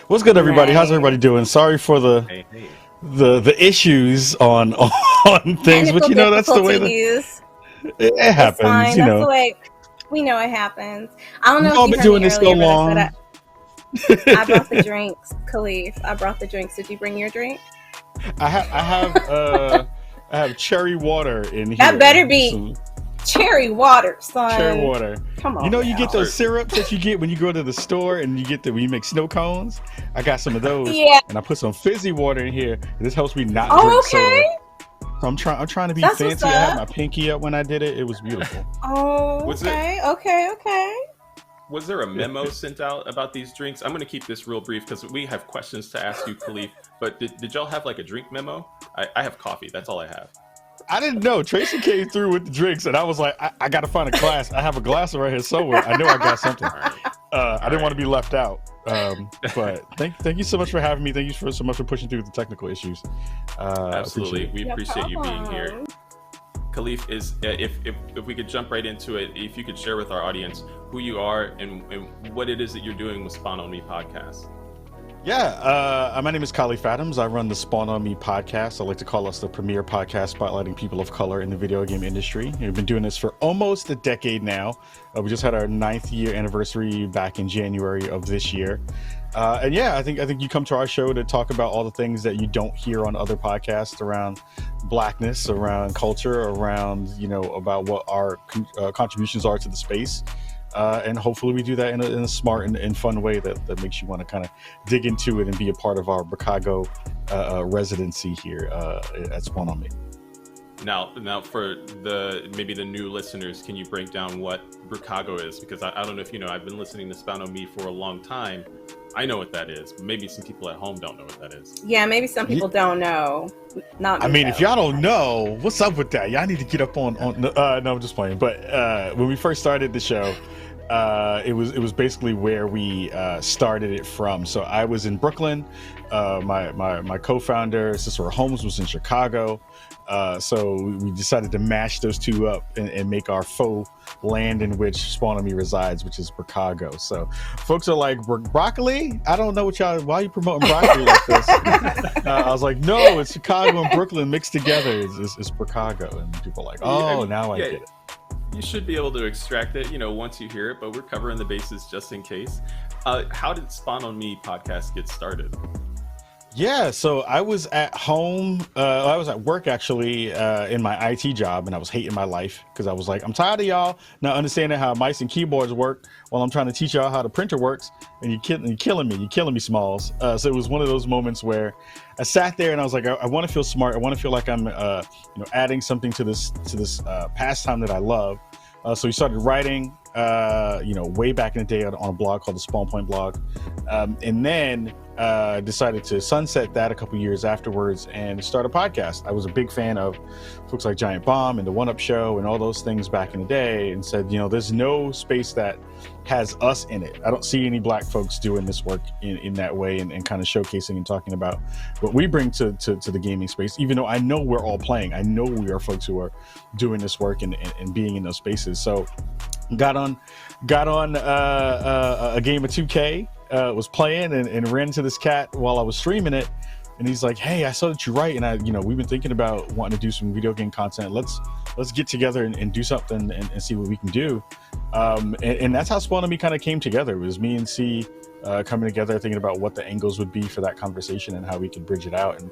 What's good, everybody? How's Right. everybody doing? Sorry for Hey, hey. the issues on on things, but Technical that's the way that difficulties. it It's happens. fine. That's the way we know it happens. I don't know We've if all you been heard doing me this so earlier, but I said long. I brought the drinks, Kahlief. I brought the drinks. Did you bring your drink? I have cherry water in here. That better be Some cherry water, son. cherry water. Come on. You now. get those syrups that you get when you go to the store and you get when you make snow cones. I got some of those, Yeah. and I put some fizzy water in here. This helps me not Oh, drink okay. soda. So I'm trying to be That's what's fancy. I had up. my pinky up when I did it. It was beautiful. Oh, Was okay. Was there a memo sent out about these drinks? I'm going to keep this real brief because we have questions to ask you, Kahlief. But did y'all have like a drink memo? I have coffee. That's all I have. I didn't know. Tracy came through with the drinks, and I was like, I got to find a glass. I have a glass right here somewhere. I know I got something. I didn't want to be left out. But thank you so much for having me. Thank you so much for pushing through the technical issues. Absolutely. We No appreciate you being here. problem. Kahlief, if we could jump right into it, if you could share with our audience who you are and what it is that you're doing with Spawn on Me podcast. Yeah, my name is Kahlief Adams. I run the Spawn on Me podcast. I like to call us the premier podcast spotlighting people of color in the video game industry. We've been doing this for almost a decade now. We just had our 9th year anniversary back in January of this year. And yeah, I think you come to our show to talk about all the things that you don't hear on other podcasts around blackness, around culture, around, about what our contributions are to the space. And hopefully we do that in a smart and fun way that makes you want to kind of dig into it and be a part of our Chicago residency here at Spawn on Me. Now for maybe the new listeners, can you break down what Chicago is? Because I don't know if you know, I've been listening to Spawn on Me for a long time. I know what that is. Maybe some people at home don't know what that is. Yeah, maybe some people don't know. Not me, I mean, though. if y'all don't know, what's up with that? Y'all need to get up on. No, I'm just playing. But when we first started the show, it was basically where we started it from. So I was in Brooklyn. My co-founder Cicero Holmes was in Chicago. So we decided to mash those two up and make our faux land in which Spawn on Me resides, which is Chicago. So folks are like, broccoli? I don't know why are you promoting broccoli like this? I was like, no, it's Chicago and Brooklyn mixed together. It's Chicago. And people are like, oh, now I get it. You should be able to extract it, once you hear it, but we're covering the bases just in case. How did Spawn on Me podcast get started? Yeah, so I was at home. I was at work actually in my IT job, and I was hating my life because I was like, I'm tired of y'all not understanding how mice and keyboards work while I'm trying to teach y'all how the printer works, and you're killing me, Smalls. So it was one of those moments where I sat there and I was like, I want to feel smart. I want to feel like I'm, adding something to this pastime that I love. So we started writing, way back in the day on a blog called the Spawn Point blog, and then decided to sunset that a couple years afterwards and start a podcast. I was a big fan of folks like Giant Bomb and the One Up Show and all those things back in the day, and said, there's no space that has us in it. I don't see any black folks doing this work in that way and kind of showcasing and talking about what we bring to the gaming space, even though I know we're all playing. I know we are folks who are doing this work and being in those spaces. So got on a game of 2K, was playing and ran into this cat while I was streaming it, and he's like, hey, I saw that you write, and we've been thinking about wanting to do some video game content. Let's get together and do something and see what we can do. And that's how Spawn on Me kind of came together. It was me and C coming together, thinking about what the angles would be for that conversation and how we could bridge it out. And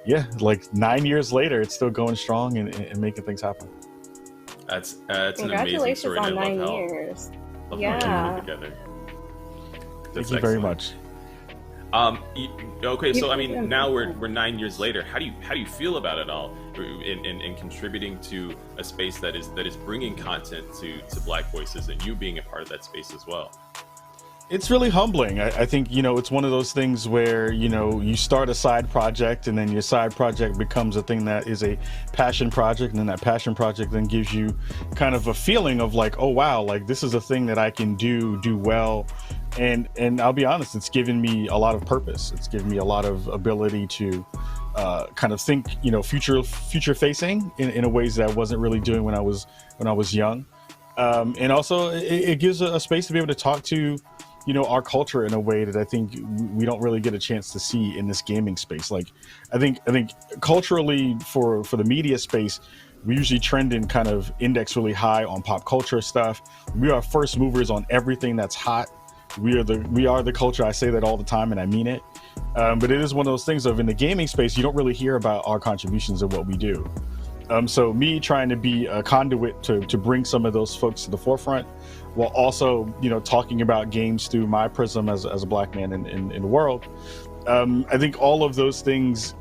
yeah, like 9 years later, it's still going strong and making things happen. That's an amazing story. Congratulations on and I 9 love years. how Yeah. you put together. Thank you very much. Okay, so I mean, now we're 9 years later. How do you feel about it all, in contributing to a space that is bringing content to Black voices and you being a part of that space as well? It's really humbling. I think, it's one of those things where, you start a side project and then your side project becomes a thing that is a passion project. And then that passion project then gives you kind of a feeling of like, oh, wow, like this is a thing that I can do well. And I'll be honest, it's given me a lot of purpose. It's given me a lot of ability to kind of think, future facing in a ways that I wasn't really doing when I was young. And also it gives a space to be able to talk to our culture in a way that I think we don't really get a chance to see in this gaming space. Like, I think culturally for the media space, we usually trend in kind of index really high on pop culture stuff. We are first movers on everything that's hot. We are the culture. I say that all the time, and I mean it. But it is one of those things of, in the gaming space, you don't really hear about our contributions of what we do. So me trying to be a conduit to bring some of those folks to the forefront, while also, talking about games through my prism as a Black man in the world. I think all of those things,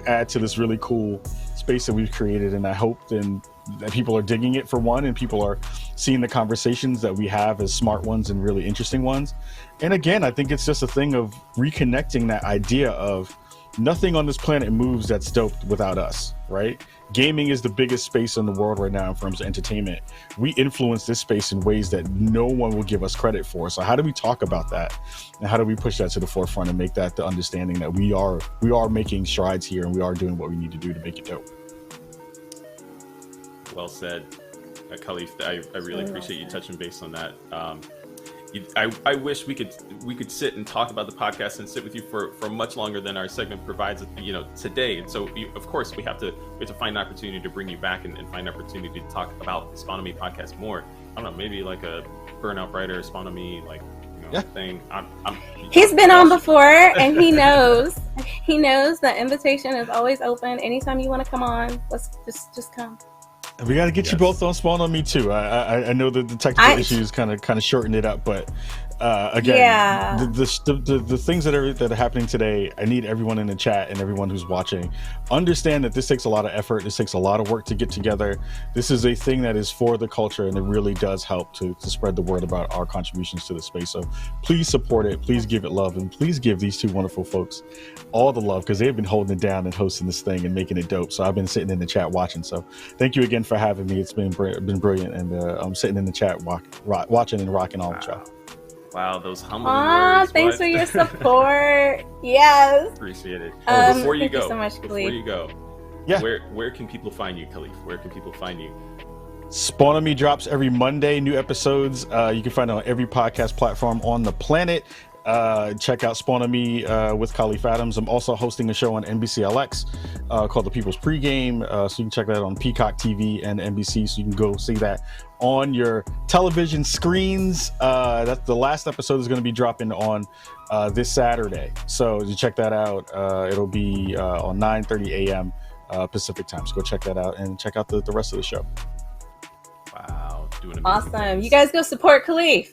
add to this really cool space that we've created. And I hope then that people are digging it, for one, and people are seeing the conversations that we have as smart ones and really interesting ones. And again, I think it's just a thing of reconnecting that idea of nothing on this planet moves that's dope without us, right? Gaming is the biggest space in the world right now in terms of entertainment. We influence this space in ways that no one will give us credit for. So how do we talk about that? And how do we push that to the forefront and make that the understanding that we are making strides here, and we are doing what we need to do to make it dope? Well said, Kahlief. I really appreciate you touching base on that. I wish we could sit and talk about the podcast and sit with you for much longer than our segment provides, today. And so, of course, we have to find an opportunity to bring you back and find an opportunity to talk about the Spawnomy podcast more. I don't know, maybe like a Burnout Brighter, Spawnomy, thing. He's been on before, and he knows. He knows the invitation is always open. Anytime you want to come on, let's just come. We got to get you both on Spawnomy too. I know that the technical issues kind of shortened it up, but again, the things that are happening today, I need everyone in the chat and everyone who's watching understand that this takes a lot of effort. This takes a lot of work to get together. This is a thing that is for the culture, and it really does help to spread the word about our contributions to the space. So please support it. Please give it love, and please give these two wonderful folks all the love, because they've been holding it down and hosting this thing and making it dope. So I've been sitting in the chat watching. So thank you again for having me. It's been brilliant, and I'm sitting in the chat watching and rocking all with y'all. Wow, those humbling words. Thanks for your support. Yes. Appreciate it. Before you go, yeah. Where can people find you, Kahlief? Where can people find you? Spawnomy drops every Monday, new episodes. You can find it on every podcast platform on the planet. Check out Spawnomy with Kahlief Adams. I'm also hosting a show on NBCLX called The People's Pregame. So you can check that on Peacock TV and NBC. So you can go see that on your television screens. That's the last episode is going to be dropping on this Saturday. So you check that out. It'll be on 9:30 a.m. Pacific time. So go check that out and check out the rest of the show. Wow. Doing awesome. You guys go support Kahlief.